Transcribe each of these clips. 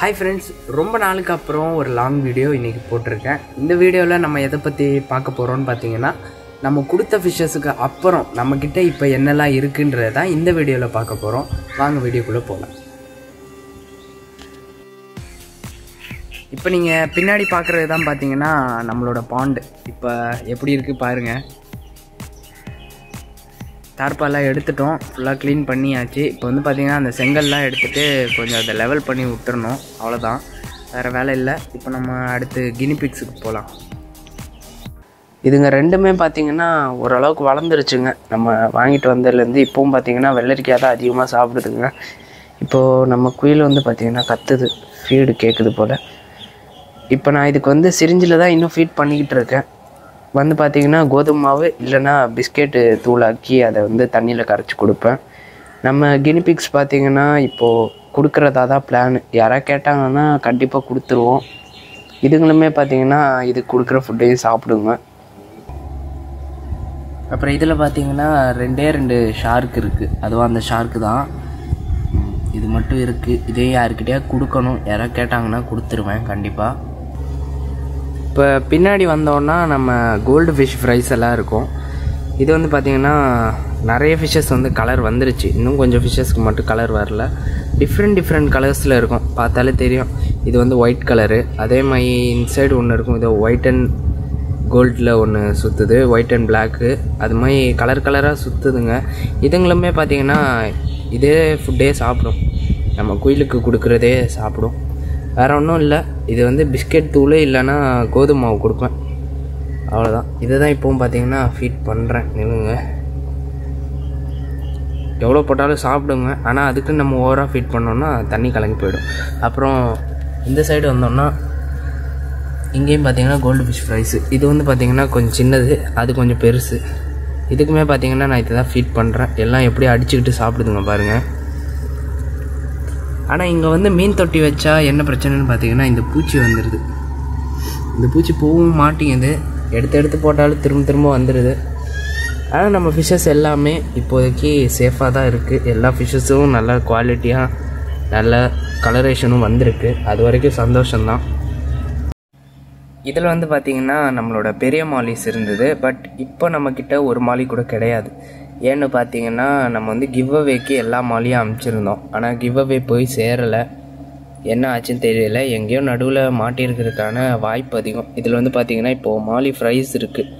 Hi friends, ரொம்ப நாளுக்கு அப்புறம் ஒரு லாங் வீடியோ இன்றைக்கி போட்டிருக்கேன். இந்த வீடியோவில் நம்ம எதை பற்றி பார்க்க போகிறோன்னு பார்த்தீங்கன்னா, நம்ம கொடுத்த ஃபிஷ்ஷஸுக்கு அப்புறம் நம்மக்கிட்ட இப்போ என்னெல்லாம் இருக்குன்றதை தான் இந்த வீடியோவில் பார்க்க போகிறோம். வாங்க வீடியோக்குள்ளே போகலாம். இப்போ நீங்கள் பின்னாடி பார்க்குறது தான் பார்த்தீங்கன்னா நம்மளோட பாண்டு. இப்போ எப்படி இருக்குது பாருங்கள். தார்ப்பாலாம் எடுத்துட்டோம், ஃபுல்லாக க்ளீன் பண்ணியாச்சு. இப்போ வந்து பார்த்திங்கன்னா அந்த செங்கல்லாம் எடுத்துகிட்டு கொஞ்சம் அதை லெவல் பண்ணி விட்டுறணும், அவ்வளோதான், வேறு வேலை இல்லை. இப்போ நம்ம அடுத்து கினிபிக்ஸுக்கு போகலாம். இதுங்க ரெண்டுமே பார்த்திங்கன்னா ஓரளவுக்கு வளர்ந்துருச்சுங்க. நம்ம வாங்கிட்டு வந்ததுலேருந்து இப்போவும் பார்த்திங்கன்னா வெள்ளரிக்காய் தான் அதிகமாக சாப்பிடுதுங்க. இப்போது நம்ம குயில் வந்து பார்த்திங்கன்னா கத்துது, ஃபீடு கேட்குது போல். இப்போ நான் இதுக்கு வந்து சிரிஞ்சில் தான் இன்னும் ஃபீட் பண்ணிக்கிட்டு இருக்கேன். வந்து பார்த்திங்கன்னா கோதுமை மாவு இல்லைன்னா பிஸ்கெட்டு தூளாக்கி அதை வந்து தண்ணியில் கரைச்சி கொடுப்பேன். நம்ம கினிபிக்ஸ் பார்த்திங்கன்னா இப்போது கொடுக்குறதா தான் பிளான். யாராவது கேட்டாங்கன்னா கண்டிப்பாக கொடுத்துருவோம். இதுங்களுமே பார்த்திங்கன்னா இது கொடுக்குற ஃபுட்டையும் சாப்பிடுங்க. அப்புறம் இதில் பார்த்திங்கன்னா ரெண்டு ஷார்க் இருக்குது. அதுவும் அந்த ஷார்க்கு தான். இது மட்டும் இருக்குது. இதே யாருக்கிட்டே கொடுக்கணும், யாராவது கேட்டாங்கன்னா கொடுத்துருவேன் கண்டிப்பாக. இப்போ பின்னாடி வந்தோன்னா நம்ம கோல்டு ஃபிஷ் ஃப்ரைஸ் எல்லாம் இருக்கும். இது வந்து பார்த்திங்கன்னா நிறைய ஃபிஷ்ஷஸ் வந்து கலர் வந்துருச்சு. இன்னும் கொஞ்சம் ஃபிஷ்ஷஸ்க்கு மட்டும் கலர் வரல. டிஃப்ரெண்ட் கலர்ஸில் இருக்கும், பார்த்தாலே தெரியும். இது வந்து ஒயிட் கலரு. அதே மாதிரி இன்சைடு ஒன்று இருக்கும், இது ஒயிட் அண்ட் கோல்டில் ஒன்று சுற்றுது, ஒயிட் அண்ட் பிளாக்கு. அது மாதிரி கலராக சுற்றுதுங்க. இதுங்களுமே பார்த்திங்கன்னா இதே ஃபுட்டே சாப்பிடும், நம்ம குயிலுக்கு கொடுக்குறதே சாப்பிடும். வேறு ஒன்றும் இல்லை. இது வந்து பிஸ்கெட் தூள் இல்லைன்னா கோதுமை மாவு கொடுப்பேன், அவ்வளோதான். இதை தான் இப்போவும் பார்த்திங்கன்னா ஃபீட் பண்ணுறேன். நிலுங்க, எவ்வளோ போட்டாலும் சாப்பிடுங்க. ஆனால் அதுக்கு நம்ம ஓவராக ஃபீட் பண்ணோன்னா தண்ணி கலங்கி போயிடும். அப்புறம் இந்த சைடு வந்தோம்னா இங்கேயும் பார்த்திங்கன்னா கோல்டு ஃபிஷ் ஃப்ரைஸு. இது வந்து பார்த்திங்கன்னா கொஞ்சம் சின்னது, அது கொஞ்சம் பெருசு. இதுக்குமே பார்த்திங்கன்னா நான் இதை தான் ஃபீட் பண்ணுறேன். எல்லாம் எப்படி அடிச்சுக்கிட்டு சாப்பிடுதுங்க பாருங்கள். ஆனால் இங்கே வந்து மீன் தொட்டி வச்சா என்ன பிரச்சனைன்னு பார்த்தீங்கன்னா இந்த பூச்சி வந்துடுது. இந்த பூச்சி போகவும் மாட்டேங்குது, எடுத்து போட்டாலும் திரும்ப வந்துடுது. ஆனால் நம்ம ஃபிஷ்ஷஸ் எல்லாமே இப்போதைக்கு சேஃபாக தான் இருக்குது. எல்லா ஃபிஷ்ஷஸும் நல்ல குவாலிட்டியாக நல்ல கலரேஷனும் வந்திருக்கு. அது வரைக்கும் சந்தோஷம்தான். இதில் வந்து பார்த்திங்கன்னா நம்மளோட பெரிய மாலிஸ் இருந்தது. பட் இப்போ நம்மக்கிட்ட ஒரு மாலி கூட கிடையாது. ஏன்னு பார்த்தீங்கன்னா நம்ம வந்து கிவ் அவேக்கு எல்லா மாலியும் அனுப்பிச்சிருந்தோம். ஆனால் கிவ் அவே போய் சேரலை, என்ன ஆச்சுன்னு தெரியல. எங்கேயோ நடுவில் மாட்டியிருக்கிறதுக்கான வாய்ப்பு அதிகம். இதில் வந்து பார்த்திங்கன்னா இப்போது மாலி ஃப்ரைஸ் இருக்குது.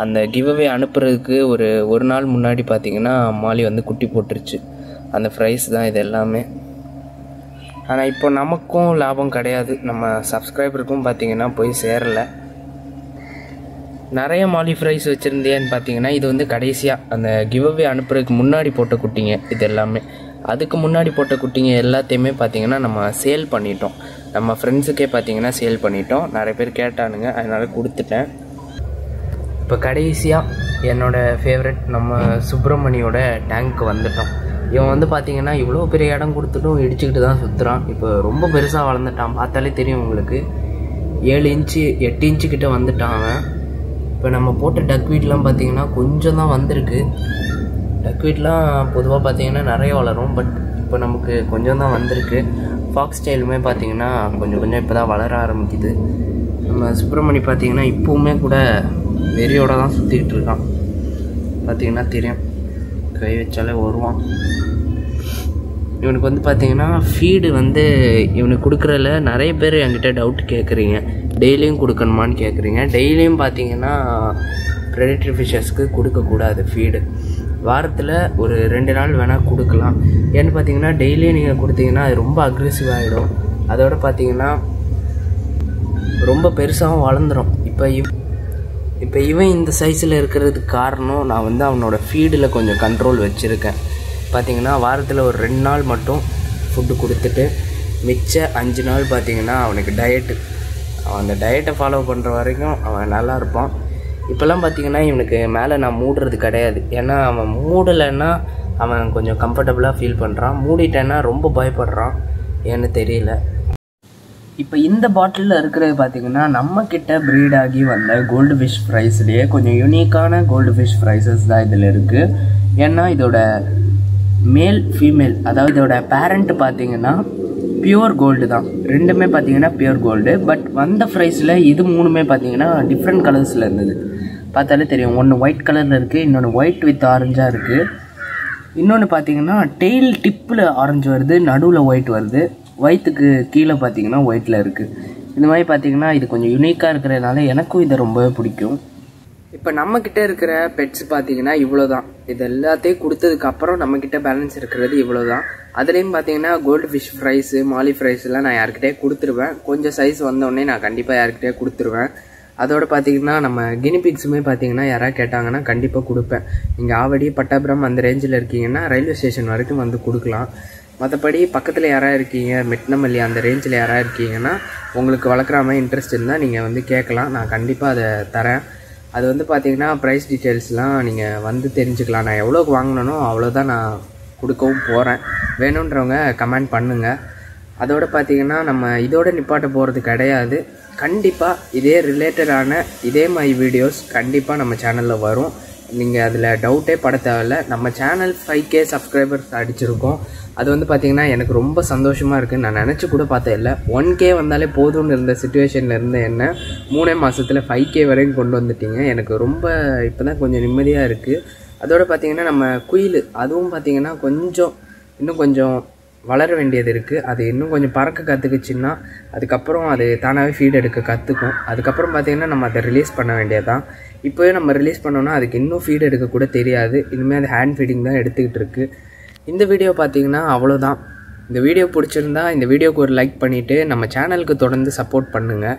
அந்த கிவ் அவே அனுப்புறதுக்கு ஒரு நாள் முன்னாடி பார்த்திங்கன்னா மாலி வந்து குட்டி போட்டுருச்சு. அந்த ஃப்ரைஸ் தான் இது எல்லாமே. ஆனால் இப்போ நமக்கும் லாபம் கிடையாது, நம்ம சப்ஸ்கிரைபருக்கும் பார்த்திங்கன்னா போய் சேரலை. நிறைய மாலி ஃப்ரைஸ் வச்சுருந்தேன்னு பார்த்தீங்கன்னா இது வந்து கடைசியாக அந்த கிவ் அவே அனுப்புறதுக்கு முன்னாடி போட்ட குட்டிங்க. இது எல்லாமே அதுக்கு முன்னாடி போட்ட குட்டிங்க எல்லாத்தையுமே பார்த்திங்கன்னா நம்ம சேல் பண்ணிட்டோம். நம்ம ஃப்ரெண்ட்ஸுக்கே பார்த்திங்கன்னா சேல் பண்ணிட்டோம். நிறைய பேர் கேட்டானுங்க, அதனால் கொடுத்துட்டேன். இப்போ கடைசியாக என்னோடய ஃபேவரட் நம்ம சுப்பிரமணியோட டேங்க்கு வந்துட்டோம். இவன் வந்து பார்த்திங்கன்னா இவ்வளோ பெரிய இடம் கொடுத்துட்டும் இடிச்சுக்கிட்டு தான் சுற்றுறான். இப்போ ரொம்ப பெருசாக வளர்ந்துட்டான், பார்த்தாலே தெரியும் உங்களுக்கு. 7 இன்ச்சு 8 இன்ச்சு கிட்ட வந்துட்டான் அவன். இப்போ நம்ம போட்ட டக்வீட்லாம் பார்த்திங்கன்னா கொஞ்சம் தான் வந்திருக்கு. டக்வீட்லாம் பொதுவாக பார்த்திங்கன்னா நிறைய வளரும், பட் இப்போ நமக்கு கொஞ்சம் தான் வந்திருக்கு. ஃபாக்ஸ் ஸ்டைலுமே பார்த்திங்கன்னா கொஞ்சம் இப்போ தான் வளர ஆரம்பிக்குது. நம்ம சுப்பிரமணி பார்த்திங்கன்னா இப்போவுமே கூட வெறியோடு தான் சுற்றிக்கிட்டு இருக்கான், பார்த்திங்கன்னா தெரியும். கை வச்சாலே வருவான். இவனுக்கு வந்து பார்த்திங்கன்னா ஃபீடு வந்து இவனுக்கு கொடுக்குறதுல நிறைய பேர் என்கிட்ட டவுட் கேட்குறீங்க, டெய்லியும் கொடுக்கணுமான்னு கேட்குறீங்க. டெய்லியும் பார்த்திங்கன்னா ப்ரெடேட்டரி ஃபிஷ்ஷஸ்க்கு கொடுக்கக்கூடாது ஃபீடு. வாரத்தில் ஒரு 2 நாள் வேணால் கொடுக்கலாம். ஏன்னு பார்த்திங்கன்னா டெய்லியும் நீங்கள் கொடுத்தீங்கன்னா அது ரொம்ப அக்ரெசிவ் ஆகிடும். அதோடு பார்த்திங்கன்னா ரொம்ப பெருசாகவும் வளர்ந்துடும். இப்போ இவன் இந்த சைஸில் இருக்கிறதுக்கு காரணம் நான் வந்து அவனோட ஃபீடில் கொஞ்சம் கண்ட்ரோல் வச்சுருக்கேன். பார்த்திங்கன்னா வாரத்தில் ஒரு 2 நாள் மட்டும் ஃபுட்டு கொடுத்துட்டு மிச்ச 5 நாள் பார்த்திங்கன்னா அவனுக்கு டயட்டு. அவன் அந்த டயட்டை ஃபாலோ பண்ணுற வரைக்கும் அவன் நல்லா இருப்பான். இப்போல்லாம் பார்த்திங்கன்னா இவனுக்கு மேலே நான் மூடுறது கிடையாது. ஏன்னா அவன் மூடலைன்னா அவன் கொஞ்சம் கம்ஃபர்டபுளாக ஃபீல் பண்ணுறான், மூடிட்டேன்னா ரொம்ப பயப்படுறான், ஏன்னு தெரியல. இப்போ இந்த பாட்டிலில் இருக்கிறது பார்த்திங்கன்னா நம்மக்கிட்ட ப்ரீட் ஆகி வந்த கோல்டு ஃபிஷ் ஃப்ரைஸ்லேயே கொஞ்சம் யூனிக்கான கோல்டு ஃபிஷ் ஃப்ரைஸஸ் தான் இதில் இருக்குது. ஏன்னா இதோட மேல் ஃபீமேல், அதாவது இதோட பேரண்ட் பார்த்திங்கன்னா பியூர் கோல்டு தான். ரெண்டுமே பார்த்தீங்கன்னா பியூர் கோல்டு. பட் வந்த ப்ரைஸில் இது மூணுமே பார்த்தீங்கன்னா டிஃப்ரெண்ட் கலர்ஸில் இருந்தது. பார்த்தாலே தெரியும். ஒன்று ஒயிட் கலரில் இருக்குது, இன்னொன்று ஒயிட் வித் ஆரஞ்சாக இருக்குது. இன்னொன்று பார்த்தீங்கன்னா டெய்ல் டிப்பில் ஆரஞ்சு வருது, நடுவில் ஒயிட் வருது, வயிற்றுக்கு கீழே பார்த்தீங்கன்னா ஒயிட்டில் இருக்குது. இந்த மாதிரி பார்த்தீங்கன்னா இது கொஞ்சம் யூனிக்காக இருக்கிறதுனால எனக்கும் இதை ரொம்பவே பிடிக்கும். இப்போ நம்மக்கிட்ட இருக்கிற பெட்ஸ் பார்த்தீங்கன்னா இவ்வளோ தான். இது எல்லாத்தையும் கொடுத்ததுக்கப்புறம் நம்மக்கிட்ட பேலன்ஸ் இருக்கிறது இவ்வளோ தான். அதுலேயும் பார்த்தீங்கன்னா கோல்டு ஃபிஷ் ஃப்ரைஸு, மாலி ஃப்ரைஸ்லாம் நான் யார்கிட்டே கொடுத்துருவேன். கொஞ்சம் சைஸ் வந்தோடனே நான் கண்டிப்பாக யார்கிட்டே கொடுத்துருவேன். அதோடு பார்த்தீங்கன்னா நம்ம கினிபிக்ஸுமே பார்த்தீங்கன்னா யாராவது கேட்டாங்கன்னா கண்டிப்பாக கொடுப்பேன். நீங்கள் ஆவடி பட்டாபுரம் அந்த ரேஞ்சில் இருக்கீங்கன்னா ரயில்வே ஸ்டேஷன் வரைக்கும் வந்து கொடுக்கலாம். மற்றபடி பக்கத்தில் யாராவது இருக்கீங்க, மெட்னமல்லி அந்த ரேஞ்சில் யாராவது இருக்கீங்கன்னா உங்களுக்கு வளர்க்குற மாதிரி இன்ட்ரெஸ்ட் இருந்தால் நீங்கள் வந்து கேட்கலாம். நான் கண்டிப்பாக அதை தரேன். அது வந்து பார்த்தீங்கன்னா ப்ரைஸ் டீட்டெயில்ஸ்லாம் நீங்கள் வந்து தெரிஞ்சுக்கலாம். நான் எவ்வளோக்கு வாங்கினோ அவ்வளோதான் நான் கொடுக்கவும் போகிறேன். வேணுன்றவங்க கமெண்ட் பண்ணுங்கள். அதோடு பார்த்தீங்கன்னா நம்ம இதோட நிப்பாட்ட போகிறது கிடையாது. கண்டிப்பாக இதே ரிலேட்டடான இதே மாதிரி வீடியோஸ் கண்டிப்பாக நம்ம சேனலில் வரும். நீங்கள் அதில் டவுட்டே பட தேவையில்ல. நம்ம சேனல் 5K சப்ஸ்கிரைபர்ஸ் அடிச்சிருக்கோம். அது வந்து பார்த்திங்கன்னா எனக்கு ரொம்ப சந்தோஷமாக இருக்குது. நான் நினச்சி கூட பார்த்தேன் இல்லை. 1K வந்தாலே போதும்னு இருந்த சுச்சுவேஷனில் இருந்த என்ன 3 மாதத்தில் 5K வரைக்கும் கொண்டு வந்துட்டீங்க. எனக்கு ரொம்ப இப்போ தான் கொஞ்சம் நிம்மதியாக இருக்குது. அதோடு பார்த்திங்கன்னா நம்ம குயில் அதுவும் பார்த்திங்கன்னா இன்னும் கொஞ்சம் வளர வேண்டியது இருக்குது. அது இன்னும் கொஞ்சம் பறக்க கற்றுக்குச்சின்னா அதுக்கப்புறம் அது தானாகவே ஃபீட் எடுக்க கற்றுக்கும். அதுக்கப்புறம் பார்த்திங்கன்னா நம்ம அதை ரிலீஸ் பண்ண வேண்டியது தான். இப்போவே நம்ம ரிலீஸ் பண்ணோன்னா அதுக்கு இன்னும் ஃபீட் எடுக்க கூட தெரியாது. இனிமேல் அது ஹேண்ட் ஃபீடிங் தான் எடுத்துக்கிட்டு இருக்குது. இந்த வீடியோ பார்த்திங்கன்னா அவ்வளோதான். இந்த வீடியோ பிடிச்சிருந்தா இந்த வீடியோக்கு ஒரு லைக் பண்ணிவிட்டு நம்ம சேனலுக்கு தொடர்ந்து சப்போர்ட் பண்ணுங்கள்.